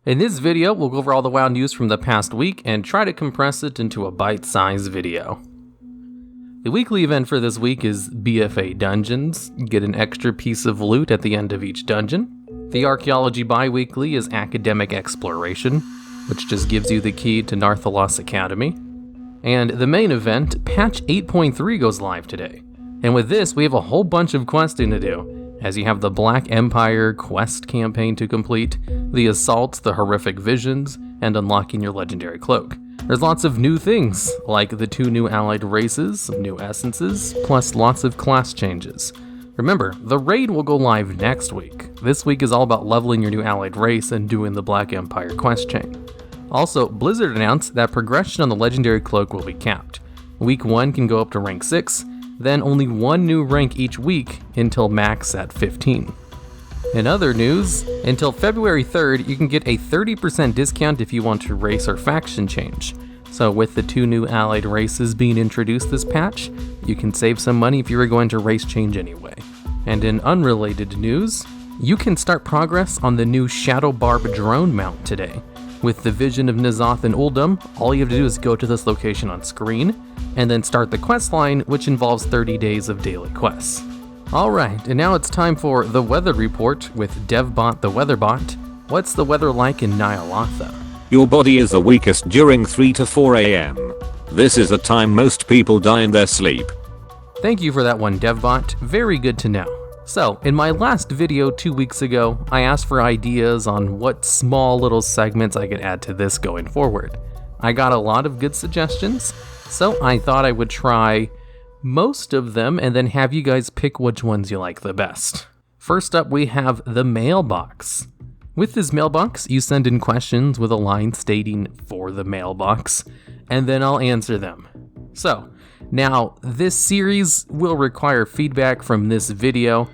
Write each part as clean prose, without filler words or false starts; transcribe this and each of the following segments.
In this video, we'll go over all the WoW news from the past week and try to compress it into a bite-sized video. The weekly event for this week is BFA Dungeons. You get an extra piece of loot at the end of each dungeon. The Archaeology Bi-Weekly is Academic Exploration, which just gives you the key to Narthalos Academy. And the main event, patch 8.3 goes live today. And with this, we have a whole bunch of questing to do, as you have the Black Empire quest campaign to complete, the assaults, the horrific visions, and unlocking your legendary cloak. There's lots of new things, like the 2 new allied races, new essences, plus lots of class changes. Remember, the raid will go live next week. This week is all about leveling your new allied race and doing the Black Empire quest chain. Also, Blizzard announced that progression on the legendary cloak will be capped. Week 1 can go up to rank 6, then only 1 new rank each week until max at 15. In other news, until February 3rd, you can get a 30% discount if you want to race or faction change. So with the 2 new allied races being introduced this patch, you can save some money if you were going to race change anyway. And in unrelated news, you can start progress on the new Shadow Barb drone mount today. With the Vision of N'Zoth and Uldum, all you have to do is go to this location on screen, and then start the quest line, which involves 30 days of daily quests. Alright, and now it's time for the weather report with DevBot the Weatherbot. What's the weather like in Ny'alotha? Your body is the weakest during 3 to 4 AM. This is the time most people die in their sleep. Thank you for that one, DevBot. Very good to know. So, in my last video 2 weeks ago, I asked for ideas on what small little segments I could add to this going forward. I got a lot of good suggestions, so I thought I would try most of them and then have you guys pick which ones you like the best. First up, we have the mailbox. With this mailbox, you send in questions with a line stating "for the mailbox," and then I'll answer them. So, now this series will require feedback from this video.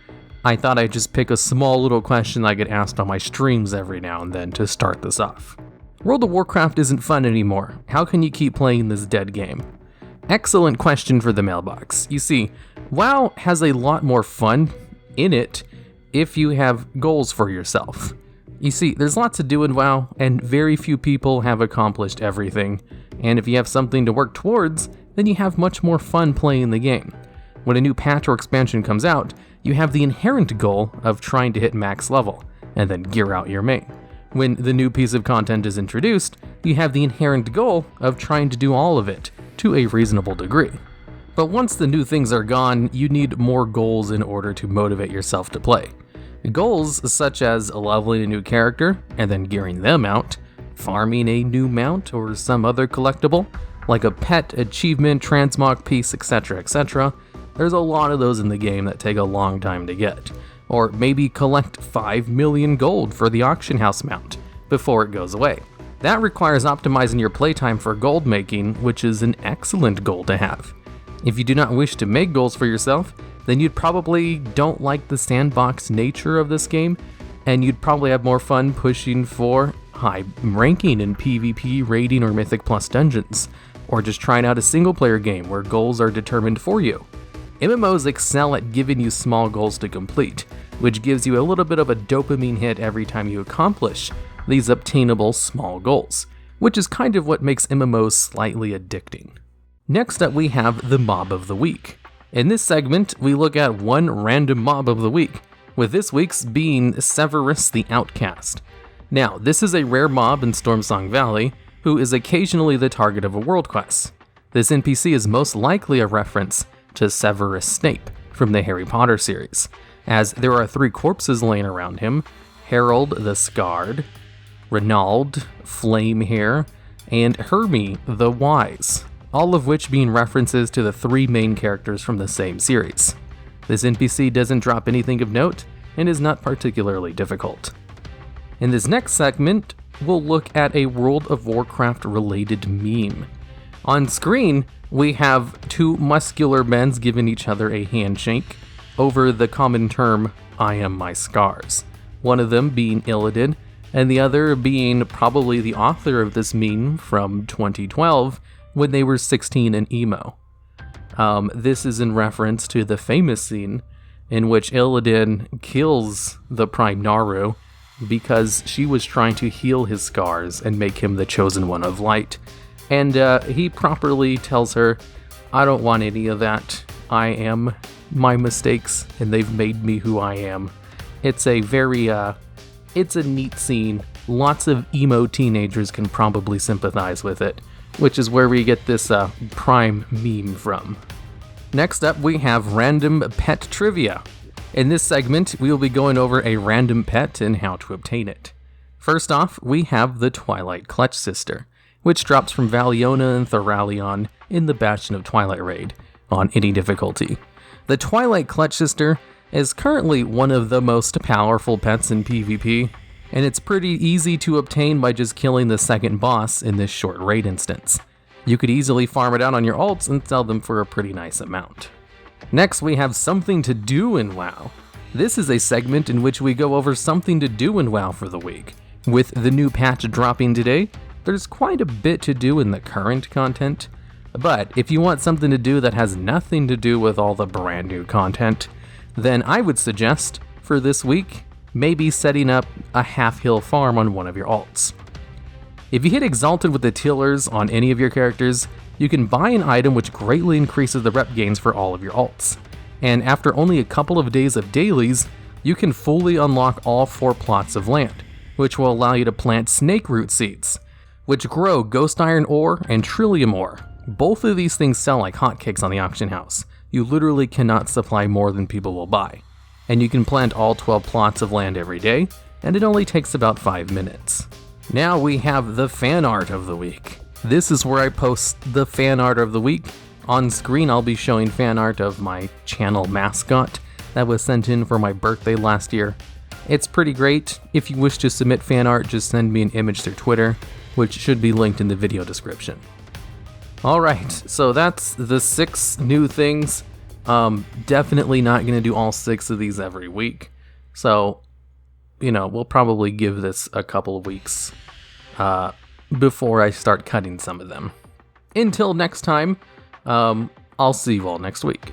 I thought I'd just pick a small little question I get asked on my streams every now and then to start this off. World of Warcraft isn't fun anymore. How can you keep playing this dead game? Excellent question for the mailbox. You see, WoW has a lot more fun in it if you have goals for yourself. You see, there's lots to do in WoW, and very few people have accomplished everything. And if you have something to work towards, then you have much more fun playing the game. When a new patch or expansion comes out, you have the inherent goal of trying to hit max level, and then gear out your main. When the new piece of content is introduced, you have the inherent goal of trying to do all of it, to a reasonable degree. But once the new things are gone, you need more goals in order to motivate yourself to play. Goals such as leveling a new character, and then gearing them out, farming a new mount or some other collectible, like a pet, achievement, transmog piece, etc, etc. There's a lot of those in the game that take a long time to get. Or maybe collect 5 million gold for the auction house mount before it goes away. That requires optimizing your playtime for gold making, which is an excellent goal to have. If you do not wish to make goals for yourself, then you'd probably don't like the sandbox nature of this game, and you'd probably have more fun pushing for high ranking in PvP, raiding, or Mythic Plus dungeons, or just trying out a single player game where goals are determined for you. MMOs excel at giving you small goals to complete, which gives you a little bit of a dopamine hit every time you accomplish these obtainable small goals, which is kind of what makes MMOs slightly addicting. Next up, we have the Mob of the Week. In this segment, we look at one random mob of the week, with this week's being Severus the Outcast. Now, this is a rare mob in Stormsong Valley, who is occasionally the target of a world quest. This NPC is most likely a reference to Severus Snape from the Harry Potter series, as there are 3 corpses laying around him: Harold the Scarred, Renaud, Flamehair, and Hermie the Wise, all of which being references to the 3 main characters from the same series. This NPC doesn't drop anything of note and is not particularly difficult. In this next segment, we'll look at a World of Warcraft related meme. On screen, we have 2 muscular men giving each other a handshake over the common term, "I am my scars." One of them being Illidan, and the other being probably the author of this meme from 2012 when they were 16 and emo. This is in reference to the famous scene in which Illidan kills the Prime Naru because she was trying to heal his scars and make him the chosen one of light. And he properly tells her, I don't want any of that. I am my mistakes, and they've made me who I am. It's a very, it's a neat scene. Lots of emo teenagers can probably sympathize with it, which is where we get this prime meme from. Next up, we have random pet trivia. In this segment, we will be going over a random pet and how to obtain it. First off, we have the Twilight Clutch Sister, which drops from Valiona and Thoralion in the Bastion of Twilight raid, on any difficulty. The Twilight Clutch Sister is currently one of the most powerful pets in PvP, and it's pretty easy to obtain by just killing the second boss in this short raid instance. You could easily farm it out on your ults and sell them for a pretty nice amount. Next, we have something to do in WoW. This is a segment in which we go over something to do in WoW for the week. With the new patch dropping today, there's quite a bit to do in the current content, but if you want something to do that has nothing to do with all the brand new content, then I would suggest, for this week, maybe setting up a half-heal farm on one of your alts. If you hit Exalted with the Tillers on any of your characters, you can buy an item which greatly increases the rep gains for all of your alts. And after only a couple of days of dailies, you can fully unlock all 4 plots of land, which will allow you to plant snake root seeds, which grow ghost iron ore and trillium ore. Both of these things sell like hotcakes on the auction house. You literally cannot supply more than people will buy. And you can plant all 12 plots of land every day, and it only takes about 5 minutes. Now we have the fan art of the week. This is where I post the fan art of the week. On screen, I'll be showing fan art of my channel mascot that was sent in for my birthday last year. It's pretty great. If you wish to submit fan art, just send me an image through Twitter, which should be linked in the video description. Alright, so that's the 6 new things. Definitely not going to do all 6 of these every week. So, we'll probably give this a couple of weeks before I start cutting some of them. Until next time, I'll see you all next week.